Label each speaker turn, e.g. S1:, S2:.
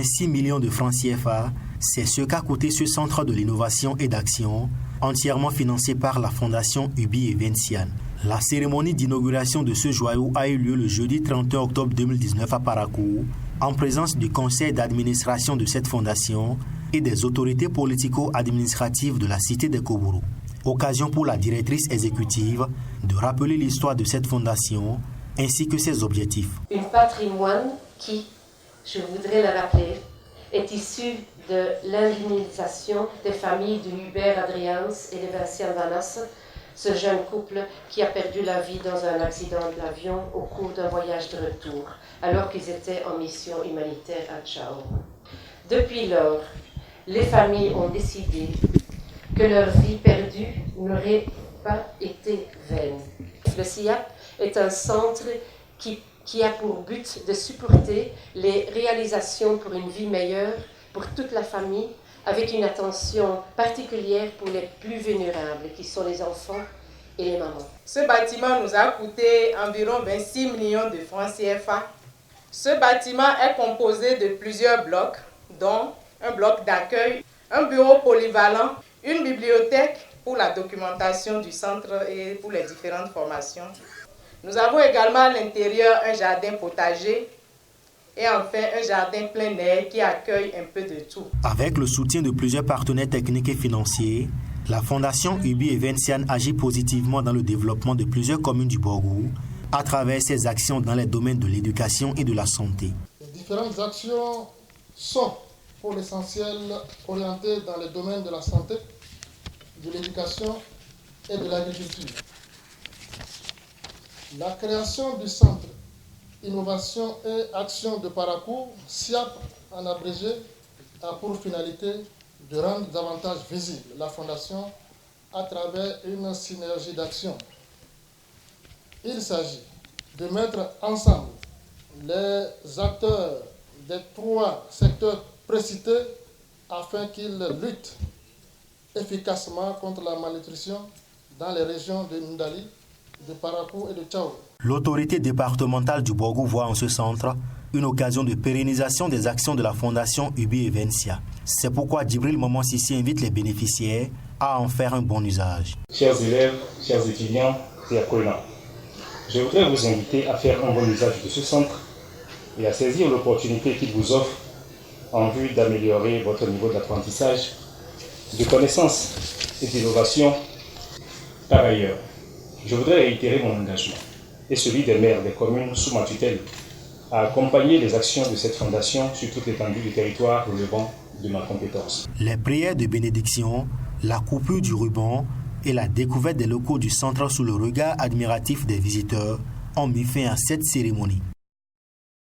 S1: 26 millions de francs CFA, c'est ce qu'a coûté ce centre de l'innovation et d'action, entièrement financé par la Fondation Ubi et Vinciane. La cérémonie d'inauguration de ce joyau a eu lieu le jeudi 31 octobre 2019 à Parakou, en présence du conseil d'administration de cette fondation et des autorités politico-administratives de la cité de Koubourou. Occasion pour la directrice exécutive de rappeler l'histoire de cette fondation ainsi que ses objectifs.
S2: Un patrimoine qui, je voudrais le rappeler, est issu de l'indemnisation des familles de Hubert Adrians et de Vinciane Vanas, ce jeune couple qui a perdu la vie dans un accident de l'avion au cours d'un voyage de retour, alors qu'ils étaient en mission humanitaire à Tchao. Depuis lors, les familles ont décidé que leur vie perdue n'aurait pas été vaine. Le CIAP est un centre qui a pour but de supporter les réalisations pour une vie meilleure pour toute la famille, avec une attention particulière pour les plus vulnérables, qui sont les enfants et les mamans.
S3: Ce bâtiment nous a coûté environ 26 millions de francs CFA. Ce bâtiment est composé de plusieurs blocs, dont un bloc d'accueil, un bureau polyvalent, une bibliothèque pour la documentation du centre et pour les différentes formations. Nous avons également à l'intérieur un jardin potager et enfin un jardin plein air qui accueille un peu de tout.
S1: Avec le soutien de plusieurs partenaires techniques et financiers, la Fondation Ubi et Vinciane agit positivement dans le développement de plusieurs communes du Borgou à travers ses actions dans les domaines de l'éducation et de la santé.
S4: Les différentes actions sont pour l'essentiel orientées dans les domaines de la santé, de l'éducation et de l'agriculture. La création du centre Innovation et Action de Parakou, SIAP en abrégé, a pour finalité de rendre davantage visible la Fondation à travers une synergie d'action. Il s'agit de mettre ensemble les acteurs des 3 secteurs précités afin qu'ils luttent efficacement contre la malnutrition dans les régions de Ndali, de Parakou et de Tchao.
S1: L'autorité départementale du Borgou voit en ce centre une occasion de pérennisation des actions de la Fondation Ubi et Vencia. C'est pourquoi Djibril Momon Sissi invite les bénéficiaires à en faire un bon usage.
S5: Chers élèves, chers étudiants et apprenants, je voudrais vous inviter à faire un bon usage de ce centre et à saisir l'opportunité qu'il vous offre en vue d'améliorer votre niveau d'apprentissage, de connaissance et d'innovation. Par ailleurs, je voudrais réitérer mon engagement et celui des maires des communes sous ma tutelle à accompagner les actions de cette fondation sur toute l'étendue du territoire relevant de ma compétence.
S1: Les prières de bénédiction, la coupure du ruban et la découverte des locaux du centre sous le regard admiratif des visiteurs ont mis fin à cette cérémonie.